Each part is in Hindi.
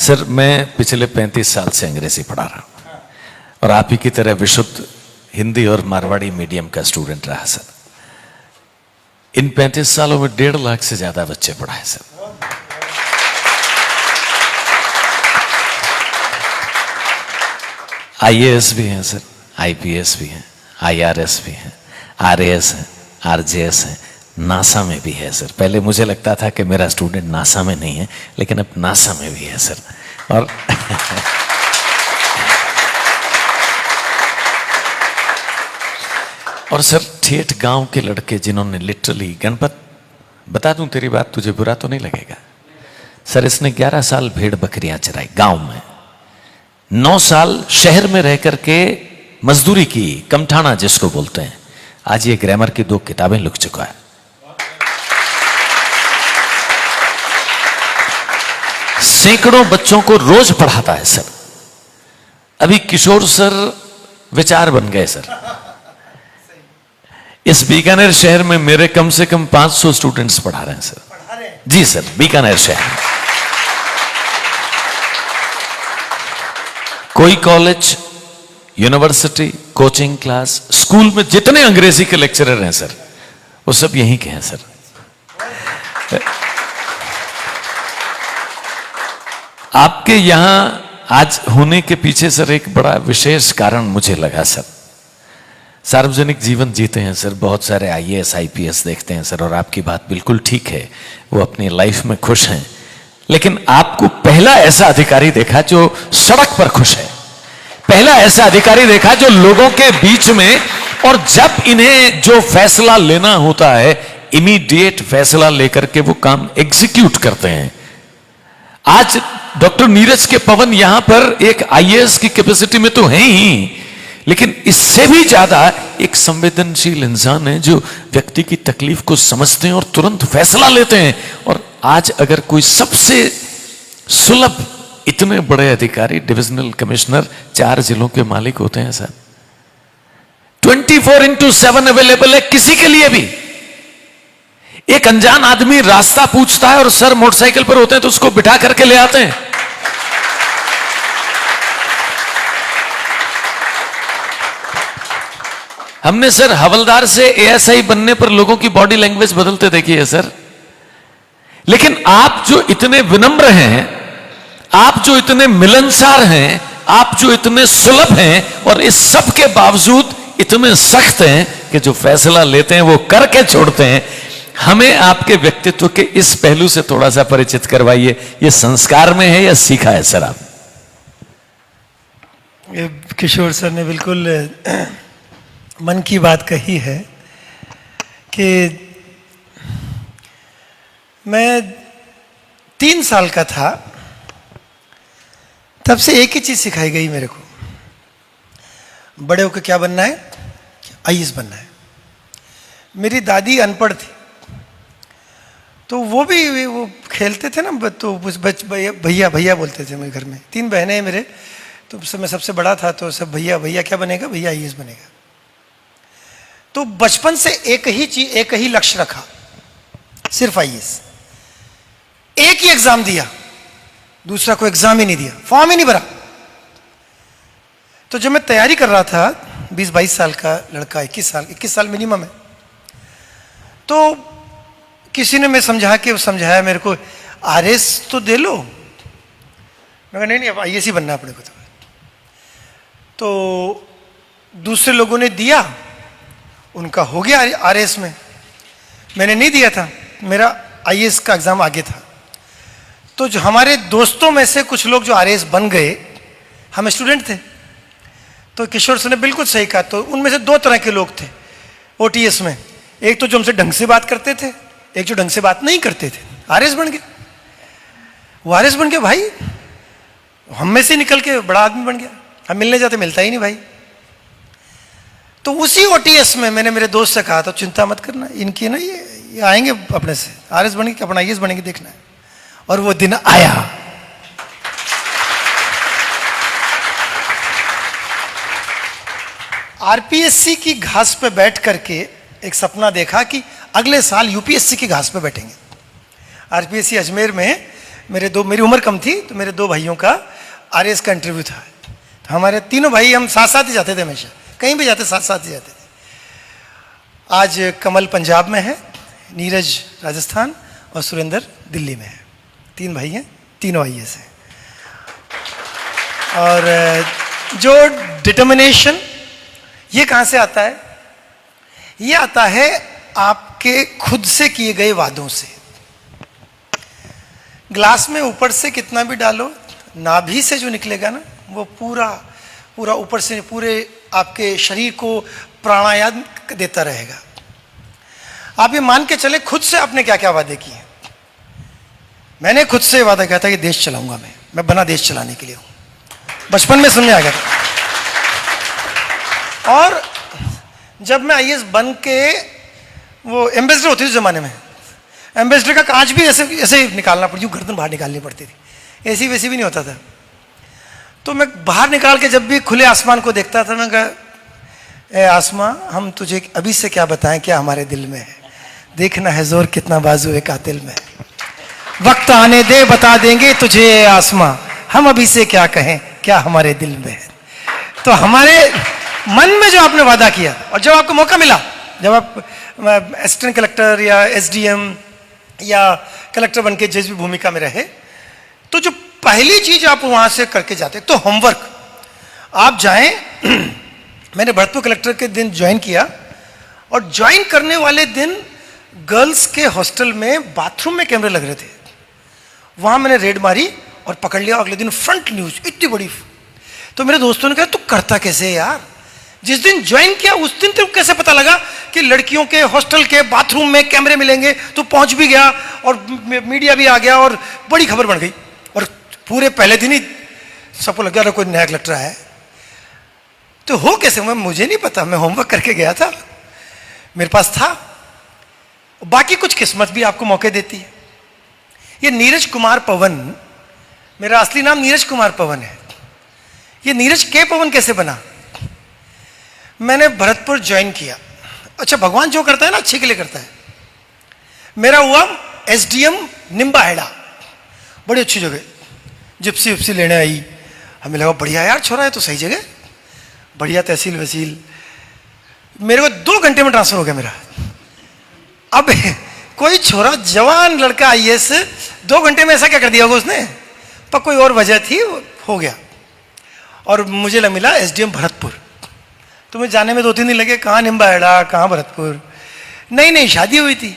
सर मैं पिछले 35 साल से अंग्रेजी पढ़ा रहा हूँ और आप ही की तरह विशुद्ध हिंदी और मारवाड़ी मीडियम का स्टूडेंट रहा सर। इन 35 सालों में 1.5 लाख से ज्यादा बच्चे पढ़ाए सर। आईएएस भी हैं सर, आईपीएस भी हैं, आईआरएस भी हैं, आरएएस हैं, आरजेएस हैं, नासा में भी है सर। पहले मुझे लगता था कि मेरा स्टूडेंट नासा में नहीं है, लेकिन अब नासा में भी है सर। और सर ठेठ गांव के लड़के जिन्होंने लिटरली गणपत, बता दूं तेरी बात, तुझे बुरा तो नहीं लगेगा सर, इसने 11 साल भेड़ बकरियां चराई गांव में, 9 साल शहर में रह करके मजदूरी की, कमठाना जिसको बोलते हैं। आज ये ग्रामर की 2 किताबें लिख चुका है। सैकड़ों बच्चों को रोज पढ़ाता है सर। अभी किशोर सर विचार बन गए सर। इस बीकानेर शहर में मेरे कम से कम 500 स्टूडेंट्स पढ़ा रहे हैं सर। जी सर, बीकानेर शहर में कोई college, university, coaching class, school में जितने अंग्रेजी के लेक्चरर हैं सर, वो सब यहीं के हैं सर। आपके यहां आज होने के पीछे सर एक बड़ा विशेष कारण मुझे लगा सर। सार्वजनिक जीवन जीते हैं सर, बहुत सारे आईएएस आईपीएस देखते हैं सर, और आपकी बात बिल्कुल ठीक है, वो अपनी लाइफ में खुश हैं। लेकिन आपको पहला ऐसा अधिकारी देखा जो सड़क पर खुश है, पहला ऐसा अधिकारी देखा जो लोगों के बीच में, और जब इन्हें जो फैसला लेना होता है इमीडिएट फैसला लेकर के वो काम एग्जीक्यूट करते हैं। आज डॉक्टर नीरज के पवन यहां पर एक आईएएस की कैपेसिटी में तो है ही, लेकिन इससे भी ज्यादा एक संवेदनशील इंसान है जो व्यक्ति की तकलीफ को समझते हैं और तुरंत फैसला लेते हैं। और आज अगर कोई सबसे सुलभ इतने बड़े अधिकारी, डिविजनल कमिश्नर 4 जिलों के मालिक होते हैं सर, 24/7 अवेलेबल है किसी के लिए भी। एक अनजान आदमी रास्ता पूछता है और सर मोटरसाइकिल पर होते हैं तो उसको बिठा करके ले आते हैं। हमने सर हवलदार से एएसआई बनने पर लोगों की बॉडी लैंग्वेज बदलते देखी है सर। लेकिन आप जो इतने विनम्र हैं, आप जो इतने मिलनसार हैं, आप जो इतने सुलभ हैं, और इस सब के बावजूद इतने सख्त हैं कि जो फैसला लेते हैं वो करके छोड़ते हैं। हमें आपके व्यक्तित्व के इस पहलू से थोड़ा सा परिचित करवाइए। ये संस्कार में है या सीखा है सर आप? किशोर सर ने बिल्कुल मन की बात कही है कि मैं 3 साल का था तब से एक ही चीज सिखाई गई मेरे को, बड़े होकर क्या बनना है? आईएएस बनना है। मेरी दादी अनपढ़ थी, तो वो खेलते थे ना, तो भैया भैया बोलते थे मेरे घर में। 3 बहनें हैं मेरे, तो मैं सबसे बड़ा था, तो सब भैया भैया क्या बनेगा? भैया आईएएस बनेगा। तो बचपन से एक ही लक्ष्य रखा, सिर्फ आईएएस। एक ही एग्जाम दिया, दूसरा कोई एग्जाम ही नहीं दिया, फॉर्म ही नहीं भरा। तो जब मैं तैयारी कर रहा था, 20-22 साल का लड़का, 21 साल मिनिमम है, तो किसी ने मैं समझाया मेरे को, आरएस तो दे लो। मैं कहा नहीं अब आईएएस ही बनना है अपने को। तो दूसरे लोगों ने दिया, उनका हो गया आरएएस में, मैंने नहीं दिया था, मेरा आईएएस का एग्जाम आगे था। तो जो हमारे दोस्तों में से कुछ लोग जो आरएएस बन गए, हम स्टूडेंट थे। तो किशोर सर ने बिल्कुल सही कहा। तो उनमें से 2 तरह के लोग थे ओटीएस में, एक तो जो हमसे ढंग से बात करते थे, एक जो ढंग से बात नहीं करते थे। आरएएस बन गए, वो आरएएस बन गए भाई, हम में से निकल के बड़ा आदमी बन गया। हम मिलने जाते, मिलता ही नहीं भाई। तो उसी ओटीएस में मैंने मेरे दोस्त से कहा था, चिंता मत करना, इनकी ना ये आएंगे अपने से, आरएएस बनेंगे, अपना आईएएस बनेंगे, देखना है। और वो दिन आया। आरपीएससी की घास पे बैठ करके एक सपना देखा कि अगले साल यूपीएससी की घास पे बैठेंगे। आरपीएससी अजमेर में मेरी उम्र कम थी, तो मेरे 2 भाइयों का आरएएस का इंटरव्यू था। तो हमारे तीनों भाई हम साथ साथ ही जाते थे, हमेशा कहीं भी जाते साथ साथ ही जाते थे। आज कमल पंजाब में है, नीरज राजस्थान और सुरेंद्र दिल्ली में है। 3 भाई हैं, तीनों आईएएस हैं। और जो डिटर्मिनेशन, ये कहाँ से आता है? ये आता है आपके खुद से किए गए वादों से। ग्लास में ऊपर से कितना भी डालो, नाभि से जो निकलेगा ना, वो पूरा पूरा ऊपर से पूरे आपके शरीर को प्राणायाम देता रहेगा। आप ये मान के चले, खुद से आपने क्या क्या वादे किए। मैंने खुद से वादा किया था कि देश चलाऊंगा, मैं बना देश चलाने के लिए हूं। बचपन में सुनने आ गया था। और जब मैं आईएएस बन के, वो एम्बेसडर होती थी उस जमाने में, एम्बेसडर का कांच भी ऐसे ऐसे निकालना पड़ती, गर्दन बाहर निकालनी पड़ती थी, ऐसी वैसी भी नहीं होता था। तो मैं बाहर निकाल के जब भी खुले आसमान को देखता था, मैं कहा, ए आसमां, हम तुझे अभी से क्या बताएं क्या हमारे दिल में है, देखना है जोर कितना बाजू है कातिल में, वक्त आने दे बता देंगे तुझे आसमां, हम अभी से क्या कहें क्या हमारे दिल में है। तो हमारे मन में जो आपने वादा किया, और जब आपको मौका मिला, जब आप असिस्टेंट कलेक्टर या एसडीएम या कलेक्टर बन के जिस भी भूमिका में रहे, तो जो पहली चीज आप वहां से करके जाते, तो होमवर्क आप जाएं। मैंने भरतपुर कलेक्टर के दिन ज्वाइन किया, और ज्वाइन करने वाले दिन गर्ल्स के हॉस्टल में बाथरूम में कैमरे लग रहे थे। वहां मैंने रेड मारी और पकड़ लिया। अगले दिन फ्रंट न्यूज इतनी बड़ी। तो मेरे दोस्तों ने कहा, तू करता कैसे है यार, जिस दिन ज्वाइन किया उस दिन तेरे को कैसे पता लगा कि लड़कियों के हॉस्टल के बाथरूम में कैमरे मिलेंगे। तू पहुंच भी गया और मीडिया भी आ गया और बड़ी खबर बन गई, और पूरे पहले दिन ही सबको लग गया कोई नया कलेक्टर आया है। तो हो कैसे? मुझे नहीं पता, मैं होमवर्क करके गया था, मेरे पास था। बाकी कुछ किस्मत भी आपको मौके देती है। ये नीरज कुमार पवन, मेरा असली नाम नीरज कुमार पवन है। ये नीरज के पवन कैसे बना? मैंने भरतपुर ज्वाइन किया। अच्छा, भगवान जो करता है ना अच्छे के लिए करता है। मेरा हुआ एसडीएम निम्बाहेड़ा, बड़ी अच्छी जगह, जिप्सी विप्सी लेने आई। हमें लगा बढ़िया यार, छोरा है तो सही जगह, बढ़िया तहसील वसील। मेरे को 2 घंटे में ट्रांसफर हो गया मेरा। अब कोई छोरा जवान लड़का आईएएस 2 घंटे में ऐसा क्या कर दिया होगा उसने, पर कोई और वजह थी, हो गया। और मुझे मिला एसडीएम भरतपुर। तो मुझे जाने में 2-3 दिन लगे, कहाँ निम्बाहेड़ा कहाँ भरतपुर। नई नई शादी हुई थी,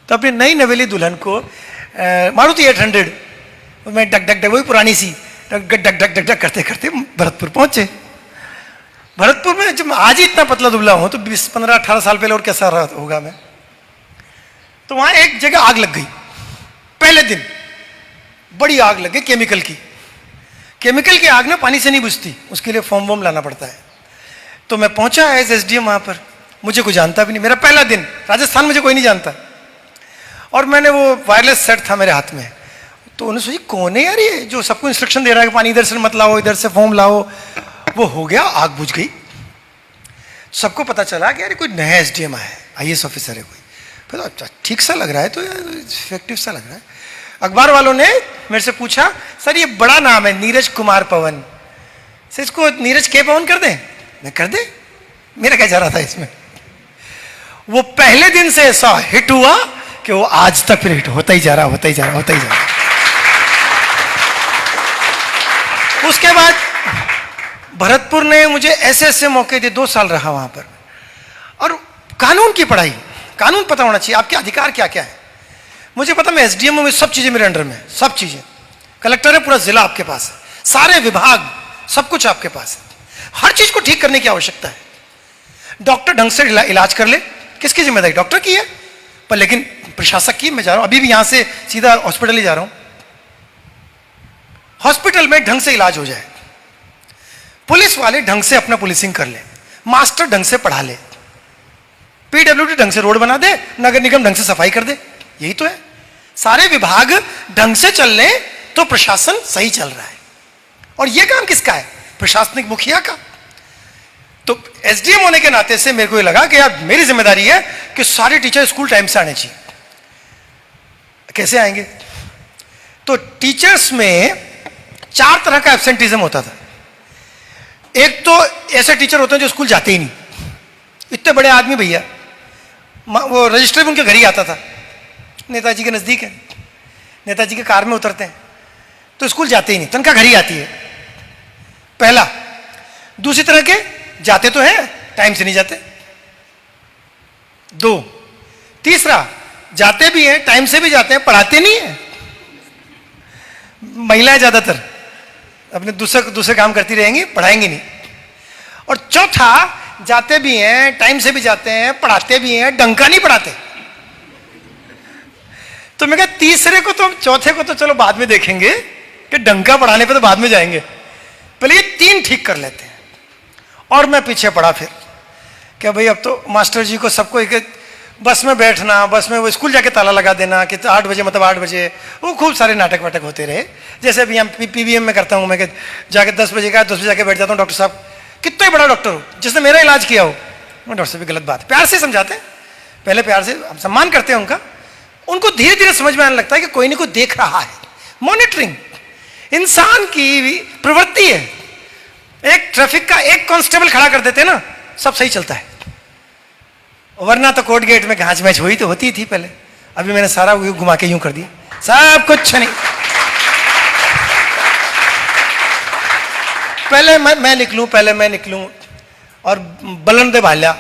तो अपनी नई नवेली दुल्हन को मारुति 800, मैं डक डक डक, वही पुरानी सी duck duck duck duck duck करते करते भरतपुर पहुंचे। भरतपुर में जब आज ही इतना पतला दुबला हूं, तो 15-18 साल पहले और कैसा रहा होगा मैं। तो वहां एक जगह आग लग गई, पहले दिन बड़ी आग लग गई केमिकल की। केमिकल की आग ना पानी से नहीं बुझती, उसके लिए फोम वोम लाना पड़ता है। तो मैं पहुंचा एज एसडीएम वहां पर, मुझे कोई जानता भी नहीं, मेरा पहला दिन, राजस्थान मुझे कोई नहीं जानता। और मैंने वो वायरलेस सेट था मेरे हाथ में, तो उन्होंने सोची कौन है यार ये जो सबको इंस्ट्रक्शन दे रहा है कि पानी इधर से मत लाओ, इधर से फोम लाओ। वो हो गया, आग बुझ गई। सबको पता चला कि यार कोई नया एसडीएम आया है, आईएएस ऑफिसर है कोई। फिर तो अच्छा ठीक सा लग रहा है, तो यार इफेक्टिव सा लग रहा है। अखबार वालों ने मेरे से पूछा, सर ये बड़ा नाम है नीरज कुमार पवन, सर इसको नीरज के पवन कर दें? मैं कर दे, मेरा क्या जा रहा था इसमें। वो पहले दिन से ऐसा हिट हुआ कि वो आज तक फिर हिट होता ही जा रहा, होता ही जा रहा, होता ही जा रहा। उसके बाद भरतपुर ने मुझे ऐसे ऐसे मौके दिए, 2 साल रहा वहां पर। और कानून की पढ़ाई, कानून पता होना चाहिए, आपके अधिकार क्या क्या है। मुझे पता, मैं एसडीएम में सब चीजें मेरे अंडर में, सब चीजें। कलेक्टर है, पूरा जिला आपके पास है, सारे विभाग, सब कुछ आपके पास है। हर चीज को ठीक करने की आवश्यकता है। डॉक्टर ढंग से इलाज कर ले, किसकी जिम्मेदारी? डॉक्टर की है, पर लेकिन प्रशासक की। मैं जा रहा हूं, अभी भी यहां से सीधा हॉस्पिटल ही जा रहा हूं। हॉस्पिटल में ढंग से इलाज हो जाए, पुलिस वाले ढंग से अपना पुलिसिंग कर ले, मास्टर ढंग से पढ़ा ले, पीडब्ल्यूडी ढंग से रोड बना दे, नगर निगम ढंग से सफाई कर दे। यही तो है। सारे विभाग ढंग से चल ले तो प्रशासन सही चल रहा है। और यह काम किसका है? प्रशासनिक मुखिया का। तो एसडीएम होने के नाते से मेरे को ये लगा कि यार मेरी जिम्मेदारी है कि सारे टीचर स्कूल टाइम से आने चाहिए। कैसे आएंगे? तो टीचर्स में 4 तरह का एब्सेंटिज्म होता था। एक तो ऐसे टीचर होते हैं जो स्कूल जाते ही नहीं, इतने बड़े आदमी भैया, वो रजिस्टर भी उनके घर ही आता था, नेताजी के नज़दीक है, नेताजी के कार में उतरते हैं, तो स्कूल जाते ही नहीं, तनख्वाह घर ही आती है, पहला। दूसरी तरह के जाते तो हैं, टाइम से नहीं जाते, 2। तीसरा, जाते भी हैं, टाइम से भी जाते हैं, पढ़ाते नहीं हैं, महिलाएं ज्यादातर अपने दूसरे काम करती रहेंगी, पढ़ाएंगी नहीं। और चौथा, जाते भी हैं, टाइम से भी जाते हैं, पढ़ाते भी हैं, डंका नहीं पढ़ाते। तो मैं कहा तीसरे को तो, चौथे को तो चलो बाद में देखेंगे कि डंका पढ़ाने पे तो बाद में जाएंगे, पहले ये 3 ठीक कर लेते हैं। और मैं पीछे पड़ा फिर, क्या भाई अब तो मास्टर जी को सबको एक बस में बैठना, बस में वो स्कूल जाके ताला लगा देना कि 8 बजे मतलब 8 बजे, वो खूब सारे नाटक वाटक होते रहे। जैसे अभी हम पीबीएम में करता हूँ, मैं जाके 10 बजे का 10 बजे जाके बैठ जाता हूँ, डॉक्टर साहब कितना बड़ा डॉक्टर हो, जिसने मेरा इलाज किया हो, मैं डॉक्टर साहब भी गलत बात है, प्यार से समझाते हैं, पहले प्यार से हम सम्मान करते हैं उनका, उनको धीरे धीरे समझ में आने लगता है कि कोई ना कोई देख रहा है। मॉनिटरिंग इंसान की प्रवृत्ति है। एक ट्रैफिक का एक कांस्टेबल खड़ा कर देते हैं ना, सब सही चलता है, वरना तो कोर्ट गेट में घांच मैच हुई तो होती थी पहले, अभी मैंने सारा घुमा के यूं कर दिया, सब कुछ नहीं। पहले मैं निकलूं और बलन दे भाईला,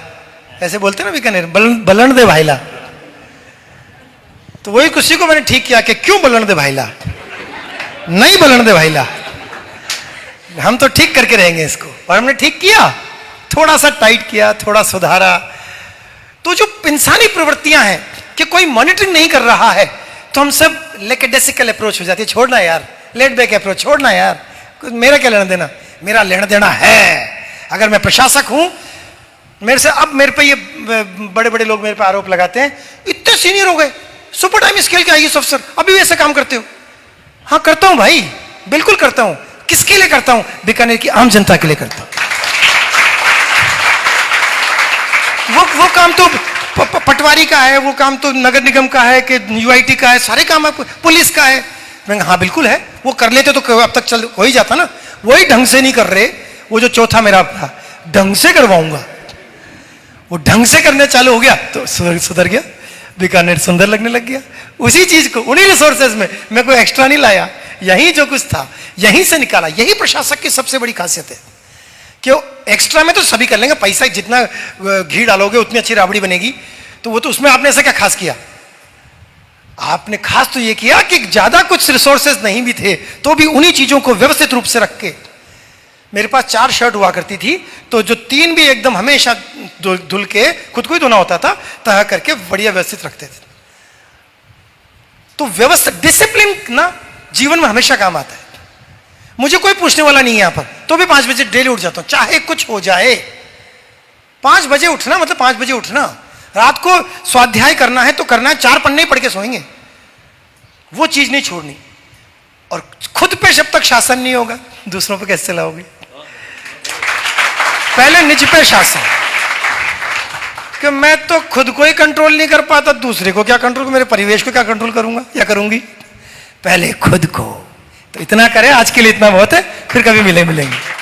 ऐसे बोलते ना बीकानेर, बलन दे भाईला। तो वही किसी को मैंने ठीक किया कि क्यों बलन दे भाईला, नहीं बलन दे भाईला, हम तो ठीक करके रहेंगे इसको। और हमने ठीक किया, थोड़ा सा टाइट किया, थोड़ा सुधारा। तो जो इंसानी प्रवृत्तियां हैं कि कोई मॉनिटरिंग नहीं कर रहा है, तो हम सब लेकेडेसिकल अप्रोच हो जाती है, छोड़ना यार, लेट बैक अप्रोच, छोड़ना यार, मेरा क्या लेना देना, मेरा लेना देना है। अगर मैं प्रशासक हूं, मेरे से अब मेरे पे ये बड़े बड़े लोग मेरे पे आरोप लगाते हैं, इतने सीनियर हो गए, सुपर टाइम स्केल के आईएएस अफसर, अभी भी ऐसे काम करते हो। हाँ करता हूं भाई, बिल्कुल करता हूं। किसके लिए करता हूं? बीकानेर की आम जनता के लिए करता हूं। वो काम तो पटवारी का है, वो काम तो नगर निगम का है कि यूआईटी का है, सारे काम है, पुलिस का है। मैं हाँ बिल्कुल है, वो कर लेते तो अब तक चल हो ही जाता ना, वही ढंग से नहीं कर रहे। वो जो चौथा मेरा ढंग से करवाऊंगा, वो ढंग से करने चालू हो गया तो सुधर गया, बीकानेर सुंदर लगने लग गया। उसी चीज को, उन्हीं रिसोर्सेज में, मैं कोई एक्स्ट्रा नहीं लाया, यही जो कुछ था यहीं से निकाला। यही प्रशासक की सबसे बड़ी खासियत है कि एक्स्ट्रा में तो सभी कर लेंगे, पैसा जितना घी डालोगे उतनी अच्छी राबड़ी बनेगी, तो वो तो उसमें आपने ऐसा क्या खास किया? आपने खास तो ये किया कि ज्यादा कुछ रिसोर्सेज नहीं भी थे तो भी उन्हीं चीजों को व्यवस्थित रूप से रख के। मेरे पास 4 शर्ट हुआ करती थी, तो जो 3 भी एकदम हमेशा धुल के खुद को ही धोना होता था, तह करके बढ़िया व्यवस्थित रखते थे। तो व्यवस्थित डिसिप्लिन ना जीवन में हमेशा काम आता है। मुझे कोई पूछने वाला नहीं है यहां पर, तो भी 5 बजे डेली उठ जाता हूं, चाहे कुछ हो जाए। 5 बजे उठना मतलब 5 बजे उठना। रात को स्वाध्याय करना है तो करना है, 4 पन्ने ही पढ़ के सोएंगे, वो चीज नहीं छोड़नी। और खुद पे जब तक शासन नहीं होगा, दूसरों पे कैसे चलाओगे? पहले निज पे शासन, कि मैं तो खुद को ही कंट्रोल नहीं कर पाता, दूसरे को क्या कंट्रोल, मेरे परिवेश को क्या कंट्रोल करूंगा या करूंगी? पहले खुद को। तो इतना करें, आज के लिए इतना बहुत है, फिर कभी मिलेंगे।